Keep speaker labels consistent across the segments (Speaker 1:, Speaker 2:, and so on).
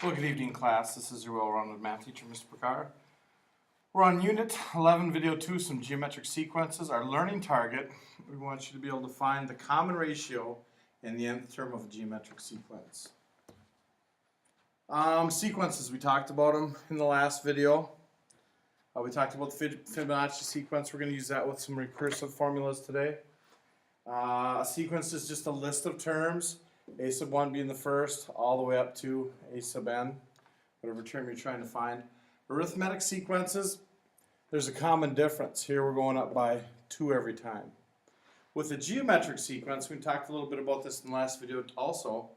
Speaker 1: Well, good evening, class. This is your well-rounded math teacher, Mr. Pekar. We're on Unit 11, Video 2, some geometric sequences. Our learning target, we want you to be able to find the common ratio in the nth term of a geometric sequence. Sequences, we talked about them in the last video. We talked about the Fibonacci sequence. We're going to use that with some recursive formulas today. A sequence is just a list of terms, a sub 1 being the first, all the way up to a sub n, whatever term you're trying to find. Arithmetic sequences, there's a common difference. Here we're going up by 2 every time. With a geometric sequence, we talked a little bit about this in the last video also.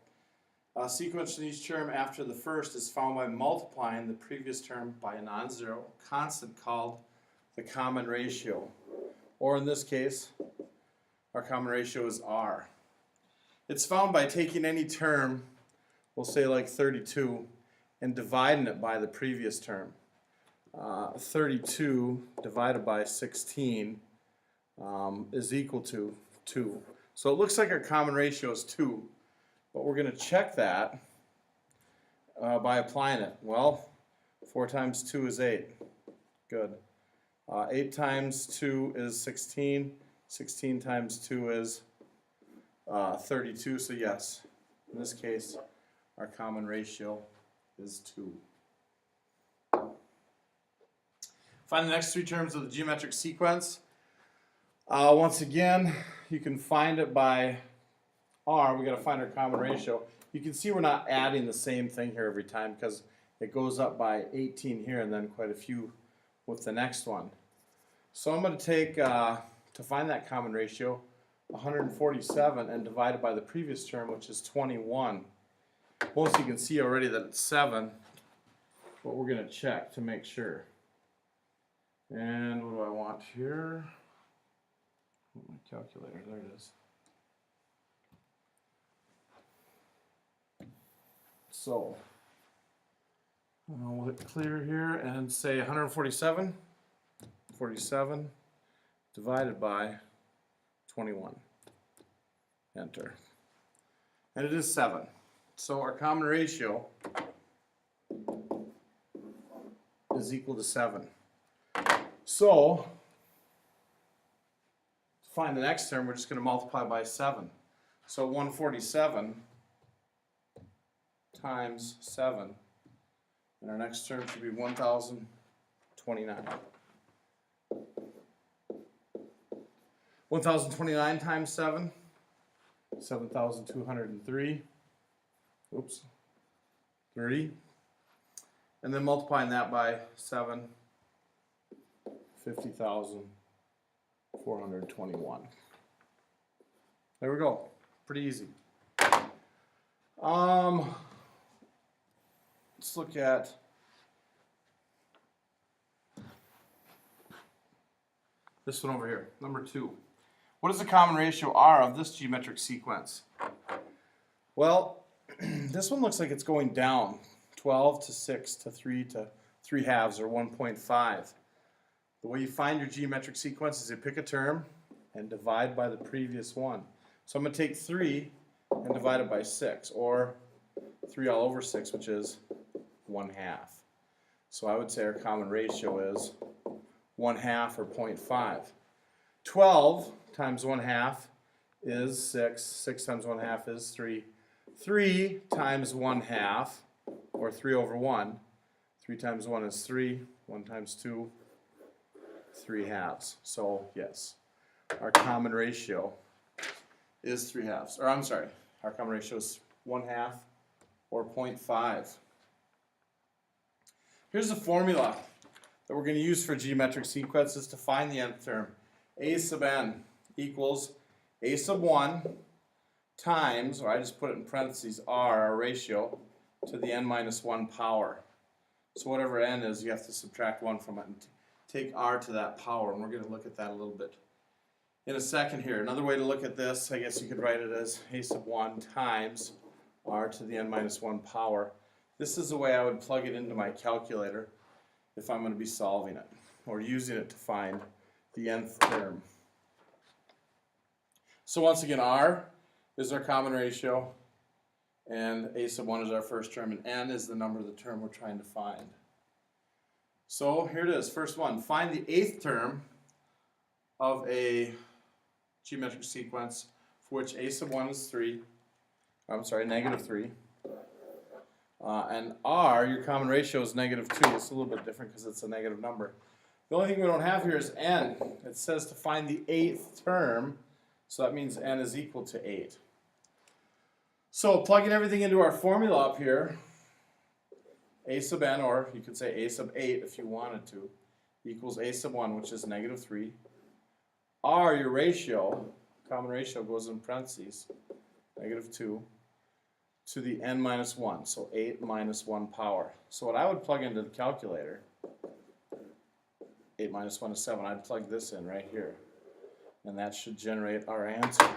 Speaker 1: A sequence in each term after the first is found by multiplying the previous term by a non-zero constant called the common ratio. Or in this case, our common ratio is r. It's found by taking any term, we'll say like 32, and dividing it by the previous term. 32 divided by 16 is equal to 2. So it looks like our common ratio is 2, but we're going to check that by applying it. Well, 4 times 2 is 8. Good. 8 times 2 is 16. 16 times 2 is 32, so yes, in this case, our common ratio is 2. Find the next 3 terms of the geometric sequence. Once again, you can find it by r. We got to find our common ratio. You can see we're not adding the same thing here every time because it goes up by 18 here and then quite a few with the next one. So I'm going to take, to find that common ratio, 147 and divide it by the previous term, which is 21. Most you can see already that it's 7, but we're going to check to make sure. And what do I want here? My calculator, there it is. So, we'll hit clear here and say 147, 47 divided by 21. Enter. And it is 7. So our common ratio is equal to 7. So, to find the next term, we're just going to multiply by 7. So 147 times 7. And our next term should be 1,029. 1,029 times 7, 7,203, oops, 30, and then multiplying that by 7, 50,421. There we go, pretty easy. Let's look at this one over here, number 2. What is the common ratio r of this geometric sequence? Well, this one looks like it's going down. 12 to 6 to 3 to 3 halves, or 1.5. The way you find your geometric sequence is you pick a term and divide by the previous one. So I'm going to take 3 and divide it by 6, or 3 all over 6, which is 1/2. So I would say our common ratio is 1/2, or 0.5. 12 times 1/2 is 6. 6 times 1/2 is 3. 3 times 1/2, or 3 over 1. 3 times 1 is 3. 1 times 2, 3 halves. So yes, our common ratio is 3 halves. Or I'm sorry, our common ratio is 1/2, or 0.5. Here's the formula that we're going to use for geometric sequences to find the nth term. A sub n equals a sub 1 times, or I just put it in parentheses, r, our ratio, to the n minus 1 power. So whatever n is, you have to subtract 1 from it and take r to that power, and we're going to look at that a little bit in a second here. Another way to look at this, I guess you could write it as a sub 1 times r to the n minus 1 power. This is the way I would plug it into my calculator if I'm going to be solving it, or using it to find the nth term. So once again, r is our common ratio, And a sub 1 is our first term, and n is the number of the term we're trying to find. So here it is, first one. Find the 8th term of a geometric sequence for which a sub 1 is 3. I'm sorry, negative 3. And r, your common ratio, is negative 2. It's a little bit different because it's a negative number. The only thing we don't have here is n. It says to find the 8th term, so that means n is equal to 8. So plugging everything into our formula up here, a sub n, or you could say a sub 8 if you wanted to, equals a sub 1, which is negative 3. R, your ratio, common ratio, goes in parentheses, negative 2, to the n minus 1, so 8 minus 1 power. So what I would plug into the calculator, 8 minus 1 is 7, I'd plug this in right here. And that should generate our answer.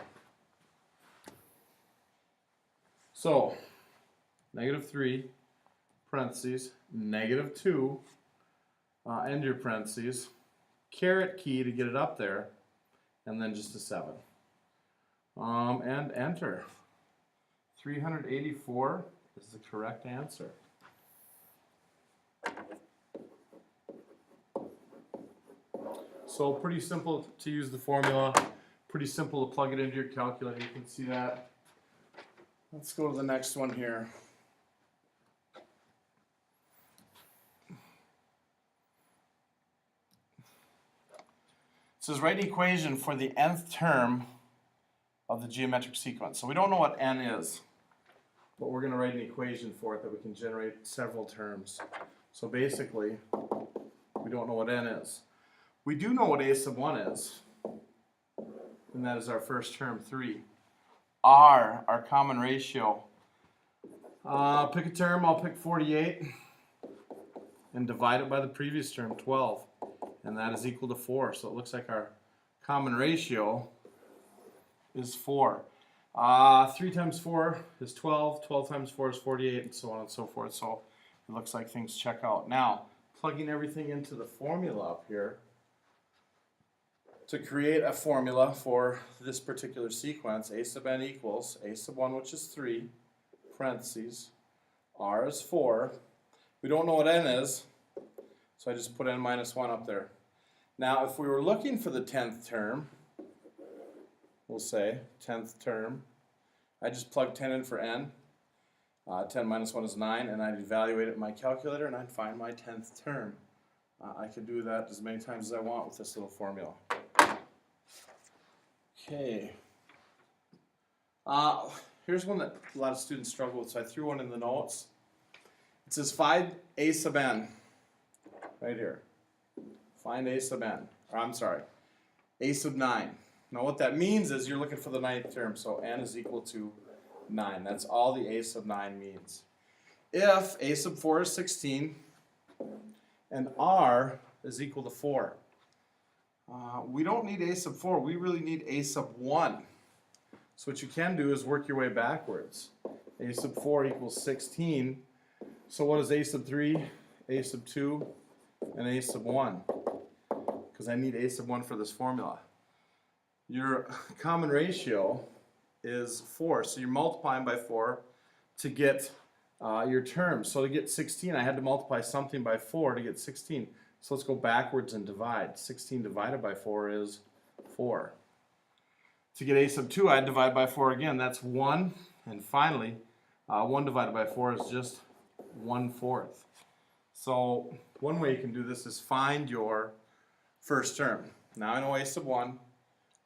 Speaker 1: So, negative 3, parentheses, negative 2, end your parentheses, caret key to get it up there, and then just a 7. And enter. 384 is the correct answer. So pretty simple to use the formula, pretty simple to plug it into your calculator, you can see that. Let's go to the next one here. It says write an equation for the nth term of the geometric sequence. So we don't know what n is, but we're going to write an equation for it that we can generate several terms. So basically, we don't know what n is. We do know what a sub 1 is, and that is our first term, 3. R, our common ratio. Pick a term, I'll pick 48, and divide it by the previous term, 12, and that is equal to 4. So it looks like our common ratio is 4. 3 times 4 is 12, 12 times 4 is 48, and so on and so forth. So it looks like things check out. Now, plugging everything into the formula up here, to create a formula for this particular sequence, a sub n equals a sub 1, which is 3, parentheses, r is 4. We don't know what n is, so I just put n minus 1 up there. Now, if we were looking for the 10th term, we'll say 10th term, I just plug 10 in for n. 10 minus 1 is 9, and I'd evaluate it in my calculator, and I'd find my 10th term. I could do that as many times as I want with this little formula. Okay. Here's one that a lot of students struggle with, so I threw one in the notes. It says find a sub n, right here. Find a sub n, or I'm sorry, a sub 9. Now what that means is you're looking for the 9th term, so n is equal to 9. That's all the a sub 9 means. If a sub 4 is 16, and r is equal to 4, we don't need a sub 4, we really need a sub 1. So what you can do is work your way backwards. A sub 4 equals 16. So what is a sub 3, a sub 2, and a sub 1? Because I need a sub 1 for this formula. Your common ratio is 4, so you're multiplying by 4 to get your terms. So to get 16, I had to multiply something by 4 to get 16. So let's go backwards and divide. 16 divided by 4 is 4. To get a sub 2, I'd divide by 4 again. That's 1. And finally, 1 divided by 4 is just 1/4. So one way you can do this is find your first term. Now I know a sub 1,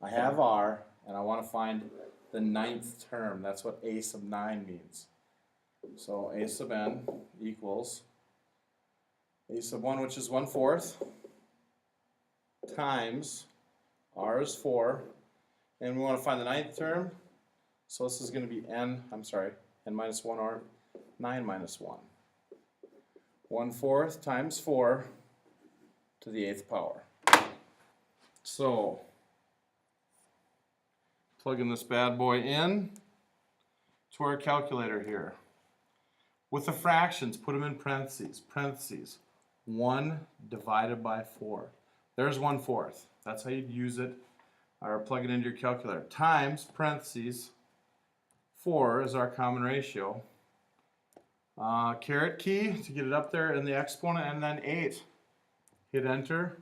Speaker 1: I have r, and I want to find the 9th term. That's what a sub 9 means. So a sub n equals a sub 1, which is 1/4, times r is 4, and we want to find the 9th term. So this is going to be n minus 1, or 9 minus 1. 1/4 times 4 to the 8th power. So, plugging this bad boy in to our calculator here. With the fractions, put them in parentheses. Parentheses. 1 divided by 4. There's 1/4. That's how you'd use it, or plug it into your calculator. Times, parentheses, 4 is our common ratio. Caret key to get it up there in the exponent, and then 8. Hit enter.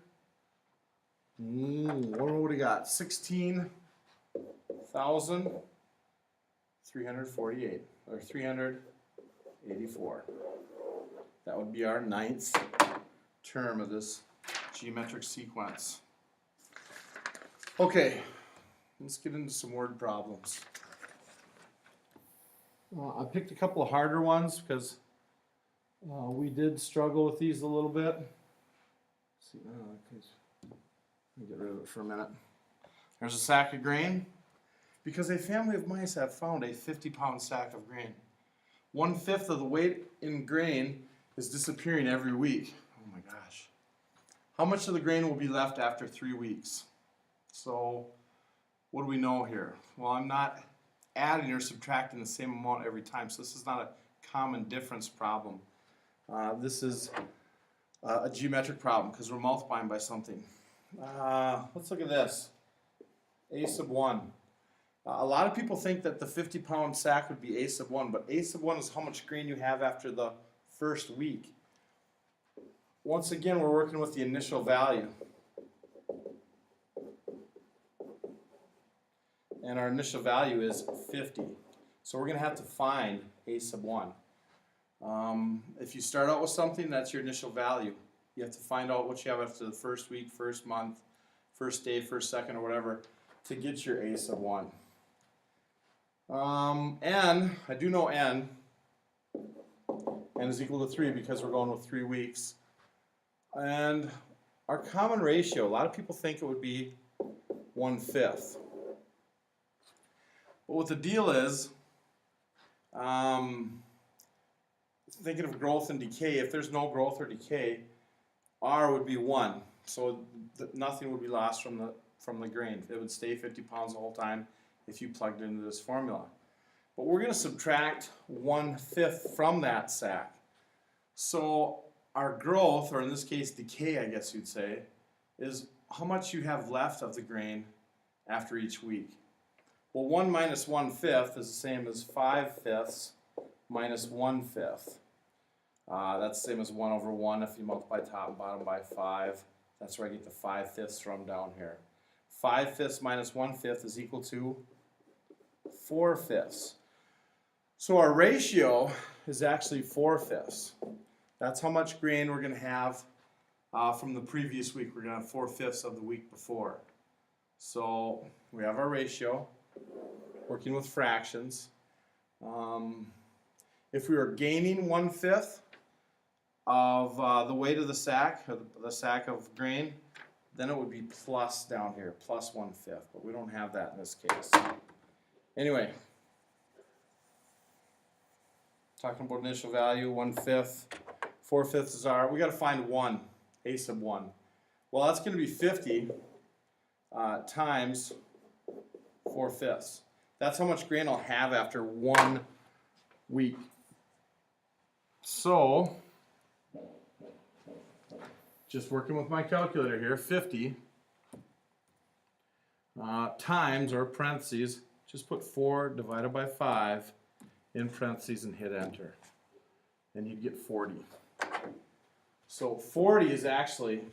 Speaker 1: What do we got? 16,348 or 384. That would be our 9th term of this geometric sequence. Okay, let's get into some word problems. I picked a couple of harder ones because we did struggle with these a little bit. Let's see, let me get rid of it for a minute. There's a sack of grain. Because a family of mice have found a 50-pound sack of grain. 1/5 of the weight in grain is disappearing every week. Oh my gosh. How much of the grain will be left after 3 weeks? So, what do we know here? Well, I'm not adding or subtracting the same amount every time, so this is not a common difference problem. This is a geometric problem because we're multiplying by something. Let's look at this. A sub 1. A lot of people think that the 50-pound sack would be A sub 1, but A sub 1 is how much grain you have after the first week. Once again, we're working with the initial value. And our initial value is 50. So we're going to have to find A sub 1. If you start out with something, that's your initial value. You have to find out what you have after the first week, first month, first day, first second, or whatever to get your A sub 1. N, I do know N is equal to 3 because we're going with 3 weeks. And our common ratio, a lot of people think it would be 1/5. But what the deal is, thinking of growth and decay, if there's no growth or decay, R would be 1. So nothing would be lost from the grain. It would stay 50 pounds the whole time if you plugged it into this formula. But we're going to subtract 1/5 from that sack. So our growth, or in this case decay I guess you'd say, is how much you have left of the grain after each week. Well, 1 minus 1/5 is the same as 5/5 minus 1/5. That's the same as 1 over 1 if you multiply top and bottom by 5. That's where I get the 5/5 from down here. 5/5 minus 1/5 is equal to 4/5. So our ratio is actually 4/5. That's how much grain we're going to have from the previous week. We're going to have 4/5 of the week before. So we have our ratio, working with fractions. If we were gaining 1/5 of the weight of the sack, or the sack of grain, then it would be plus down here, plus 1/5. But we don't have that in this case. Anyway, talking about initial value, 1/5. 4/5 is our, we got to find 1, A sub 1. Well, that's going to be 50 times 4/5. That's how much grain I'll have after 1 week. So, just working with my calculator here, 50 times, or parentheses, just put 4 divided by 5 in parentheses and hit enter. And you'd get 40. So 40 is actually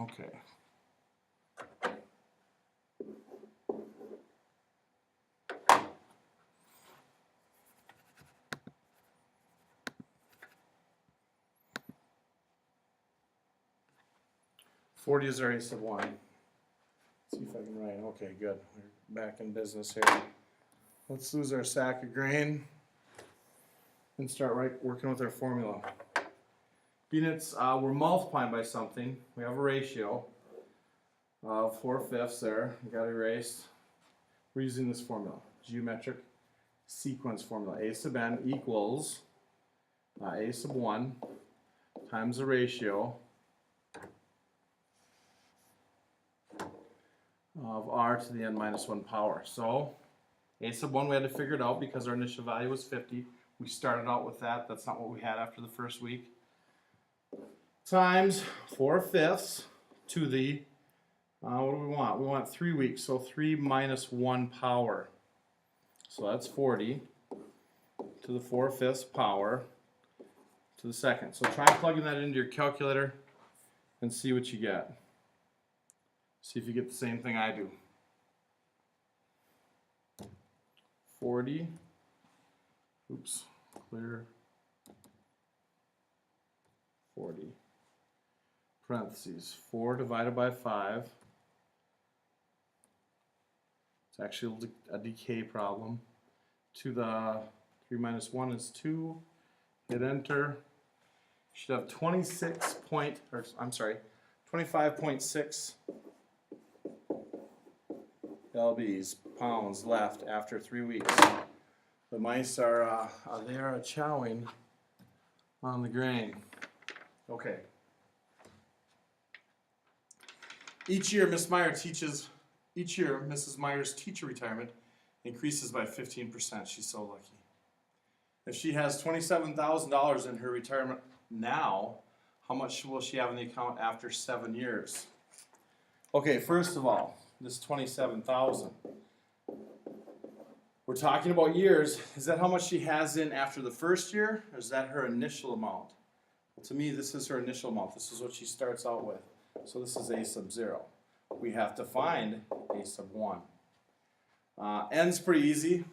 Speaker 1: okay. Forty is our A sub 1. Let's see if I can write. Okay, good. We're back in business here. Let's lose our sack of grain and start working with our formula. units, we're multiplying by something. We have a ratio of 4/5 there. You got erased. We're using this formula, geometric sequence formula. A sub n equals a sub 1 times the ratio of r to the n minus 1 power. So a sub 1 we had to figure it out because our initial value was 50. We started out with that. That's not what we had after the first week. Times 4/5 to the, what do we want? We want 3 weeks, so 3 minus 1 power. So that's 40 to the 4/5 power to the second. So try plugging that into your calculator and see what you get. See if you get the same thing I do. 40, oops, clear, 40, parentheses, 4 divided by 5. It's actually a decay problem. To the 3 minus 1 is 2. Hit enter. You should have 25.6 lbs, pounds left after 3 weeks. The mice are they are chowing on the grain. Okay. Each year, Mrs. Meyer's teacher retirement increases by 15%. She's so lucky. If she has $27,000 in her retirement now, how much will she have in the account after 7 years? Okay, first of all, this 27,000. We're talking about years. Is that how much she has in after the first year, or is that her initial amount? Well, to me, this is her initial amount. This is what she starts out with. So this is a sub 0. We have to find a sub 1. N's pretty easy.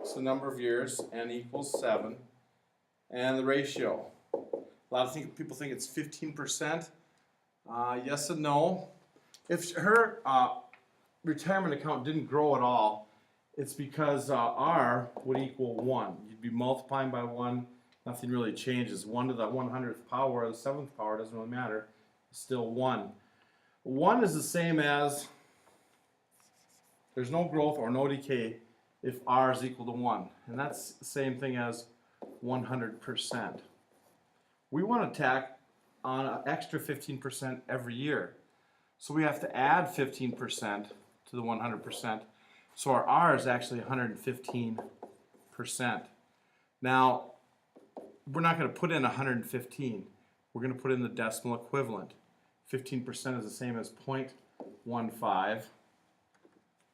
Speaker 1: It's the number of years. N equals 7. And the ratio. A lot of people think it's 15%. Yes and no. If her retirement account didn't grow at all, it's because R would equal 1. You'd be multiplying by 1. Nothing really changes. 1 to the 100th power or the 7th power, doesn't really matter. It's still 1. 1 is the same as, there's no growth or no decay if R is equal to 1. And that's the same thing as 100%. We want to tack on an extra 15% every year. So we have to add 15% to the 100%. So our R is actually 115%. Now, we're not going to put in 115. We're going to put in the decimal equivalent. 15% is the same as 0.15.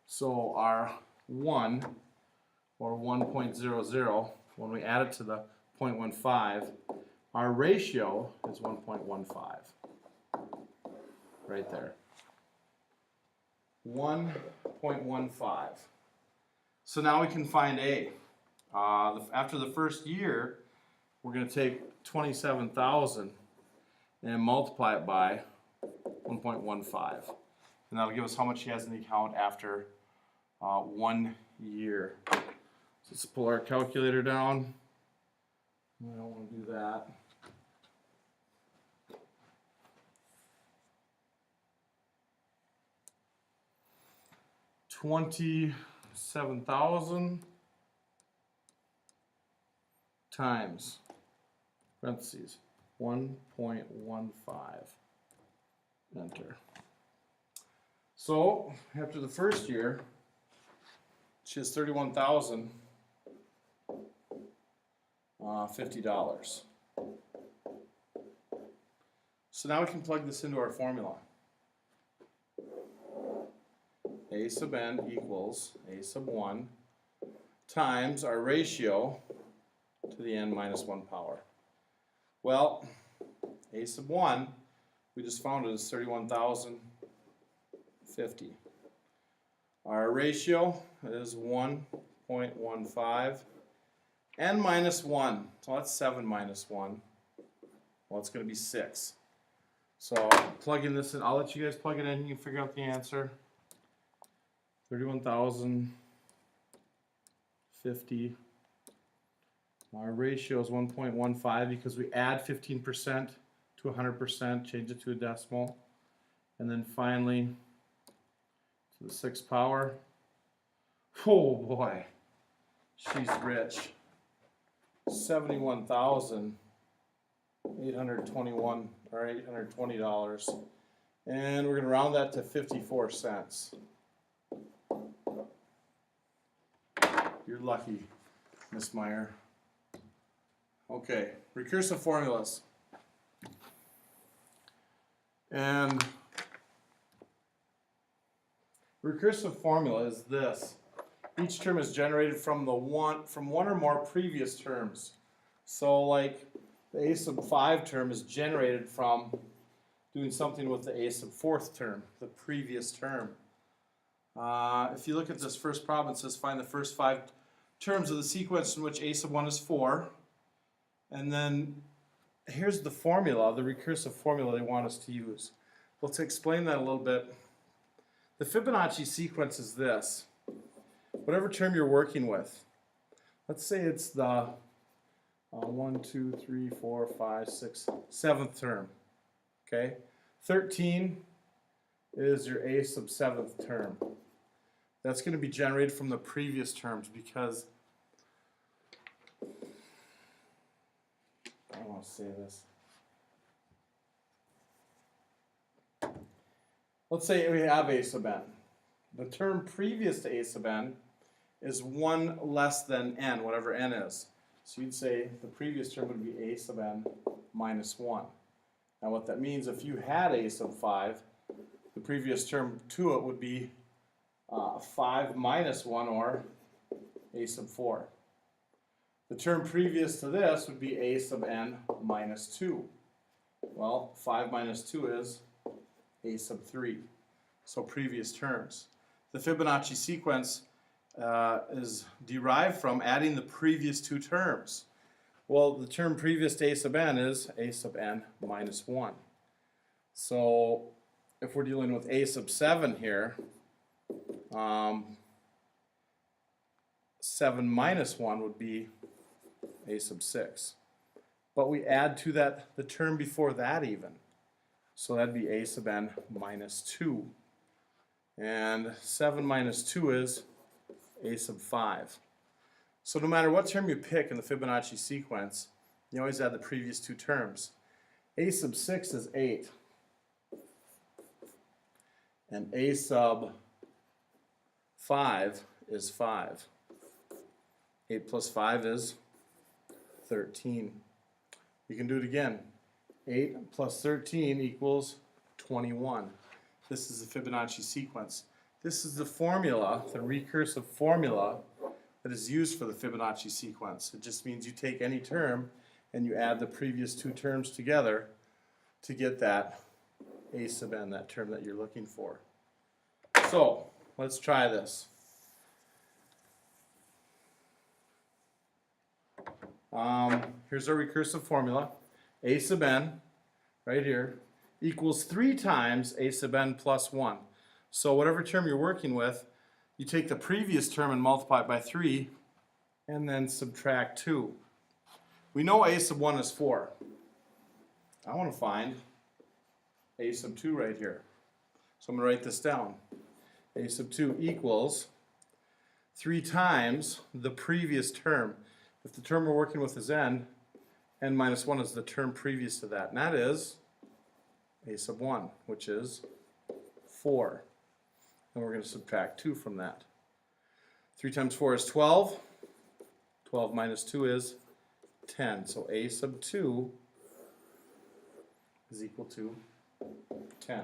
Speaker 1: So our 1, or 1.00, when we add it to the 0.15, our ratio is 1.15. Right there. 1.15. So now we can find A. After the first year, we're going to take 27,000 and multiply it by 1.15. And that'll give us how much she has in the account after 1 year. So let's pull our calculator down. I don't want to do that. $27,000 times parentheses 1.15. Enter. So after the first year, she has $31,050. So now we can plug this into our formula. A sub n equals a sub 1 times our ratio to the n minus 1 power. Well, a sub 1, we just found it as 31,050. Our ratio is 1.15. N minus 1, so that's 7 minus 1. Well, it's going to be 6. So plugging this in, I'll let you guys plug it in, you can figure out the answer. 31,050 Our ratio is 1.15 because we add 15% to 100%, change it to a decimal. And then finally, to the 6th power. Oh boy, she's rich. $71,821 or $820. And we're going to round that to 54 cents. You're lucky, Miss Meyer. Okay, recursive formulas. And recursive formula is this. Each term is generated from one or more previous terms. So like the a sub 5 term is generated from doing something with the a sub 4th term, the previous term. If you look at this first problem, it says find the first 5 terms of the sequence in which a sub 1 is 4. And then here's the formula, the recursive formula they want us to use. Well, to explain that a little bit, the Fibonacci sequence is this. Whatever term you're working with, let's say it's the 1, 2, 3, 4, 5, 6, 7th term. Okay? 13 is your a sub 7th term. That's going to be generated from the previous terms because I don't want to say this. Let's say we have a sub n. The term previous to a sub n is 1 less than n, whatever n is. So you'd say the previous term would be a sub n minus 1. Now what that means, if you had a sub 5, the previous term to it would be 5 minus 1, or a sub 4. The term previous to this would be a sub n minus 2. Well, 5 minus 2 is a sub 3. So previous terms. The Fibonacci sequence is derived from adding the previous 2 terms. Well, the term previous to a sub n is a sub n minus 1. So if we're dealing with a sub 7 here, 7 minus 1 would be a sub 6. But we add to that the term before that even. So that'd be a sub n minus 2. And 7 minus 2 is a sub 5. So no matter what term you pick in the Fibonacci sequence, you always add the previous 2 terms. A sub 6 is 8. And a sub 5 is 5. 8 plus 5 is 13. You can do it again. 8 plus 13 equals 21. This is the Fibonacci sequence. This is the formula, the recursive formula that is used for the Fibonacci sequence. It just means you take any term and you add the previous 2 terms together to get that a sub n, that term that you're looking for. So, let's try this. Here's our recursive formula. A sub n, right here, equals 3 times a sub n plus 1. So whatever term you're working with, you take the previous term and multiply it by 3, and then subtract 2. We know a sub 1 is 4. I want to find a sub 2 right here. So I'm going to write this down. A sub 2 equals 3 times the previous term. If the term we're working with is n minus 1 is the term previous to that. And that is a sub 1, which is 4. And we're going to subtract 2 from that. 3 times 4 is 12. 12 minus 2 is 10. So a sub 2 is equal to 10.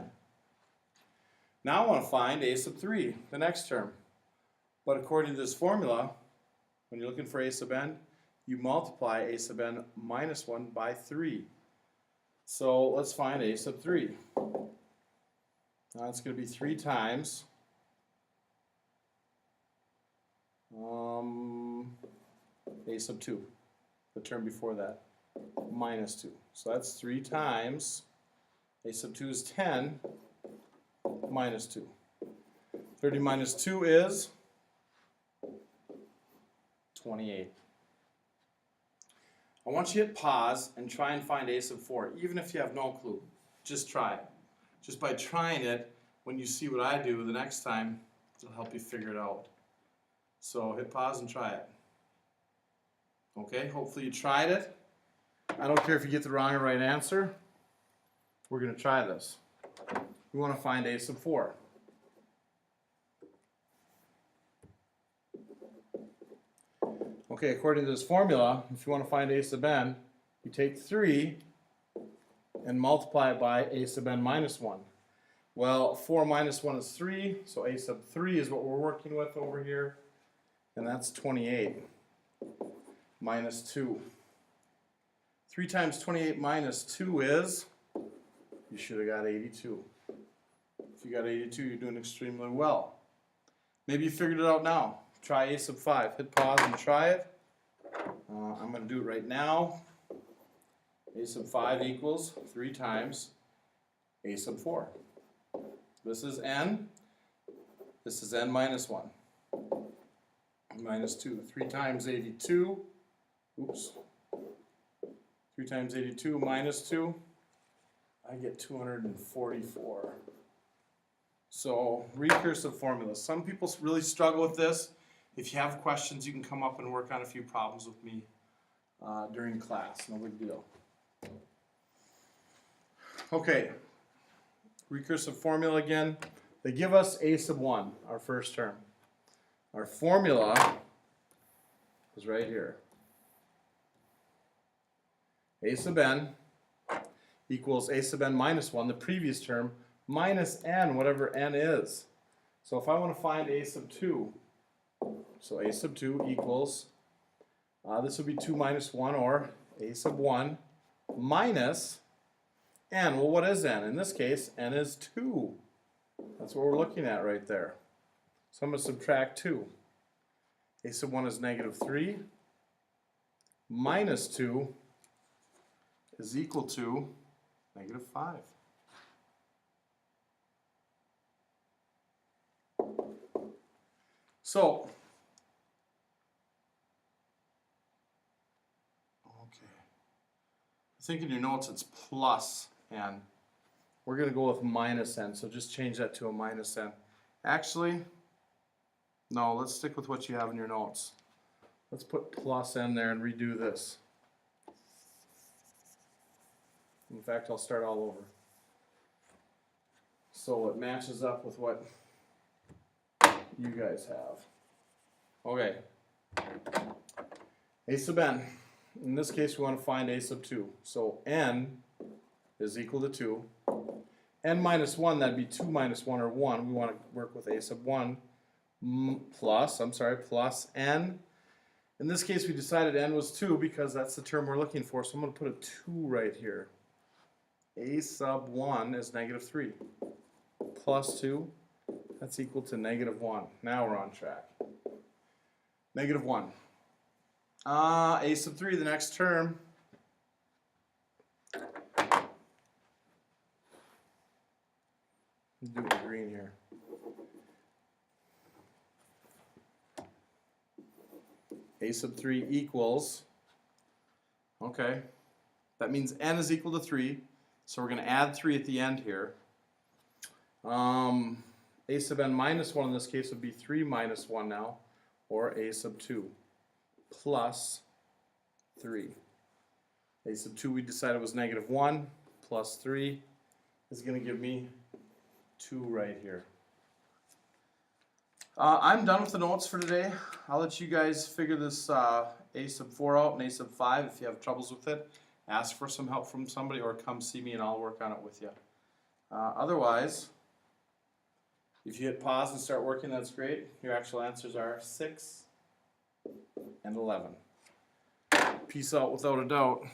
Speaker 1: Now I want to find a sub 3, the next term. But according to this formula, when you're looking for a sub n, you multiply a sub n minus 1 by 3. So let's find a sub 3. Now it's going to be 3 times a sub 2, the term before that, minus 2. So that's 3 times a sub 2 is 10 minus 2. 30 minus 2 is 28. I want you to hit pause and try and find a sub 4, even if you have no clue. Just try it. Just by trying it, when you see what I do the next time, it'll help you figure it out. So hit pause and try it. Okay, hopefully you tried it. I don't care if you get the wrong or right answer. We're going to try this. We want to find a sub 4. Okay, according to this formula, if you want to find a sub n, you take 3 and multiply it by a sub n minus 1. Well, 4 minus 1 is 3, so a sub 3 is what we're working with over here, and that's 28 minus 2. 3 times 28 minus 2 is, you should have got 82. If you got 82, you're doing extremely well. Maybe you figured it out now. Try a sub 5. Hit pause and try it. I'm going to do it right now. A sub 5 equals 3 times a sub 4. This is n. This is n minus 1. Minus 2. 3 times 82. Oops. 3 times 82 minus 2. I get 244. So, recursive formulas. Some people really struggle with this. If you have questions, you can come up and work on a few problems with me during class. No big deal. Okay. Recursive formula again. They give us a sub 1, our first term. Our formula is right here. A sub n equals a sub n minus 1, the previous term, minus n, whatever n is. So if I want to find a sub 2, so a sub 2 equals, this would be 2 minus 1, or a sub 1 minus n. Well, what is n? In this case, n is 2. That's what we're looking at right there. So I'm going to subtract 2. A sub 1 is negative 3. Minus 2 is equal to negative 5. So, okay. I think in your notes it's plus n. We're going to go with minus n, so just change that to a minus n. Actually, no, let's stick with what you have in your notes. Let's put plus n there and redo this. In fact, I'll start all over. So it matches up with what you guys have. Okay. A sub n. In this case, we want to find a sub 2. So n is equal to 2. N minus 1, that'd be 2 minus 1, or 1. We want to work with a sub 1 plus n. In this case, we decided n was 2 because that's the term we're looking for. So I'm going to put a 2 right here. A sub 1 is negative 3. Plus 2, that's equal to negative 1. Now we're on track. Negative 1. A sub 3, the next term. Let's do it in green here. A sub 3 equals, okay, that means n is equal to 3, so we're going to add 3 at the end here. A sub n minus 1 in this case would be 3 minus 1 now, or a sub 2 plus 3. A sub 2 we decided was negative 1 plus 3 is going to give me 2 right here. I'm done with the notes for today. I'll let you guys figure this a sub 4 out and a sub 5. If you have troubles with it, ask for some help from somebody or come see me and I'll work on it with you. Otherwise, if you hit pause and start working, that's great. Your actual answers are 6 and 11. Peace out without a doubt.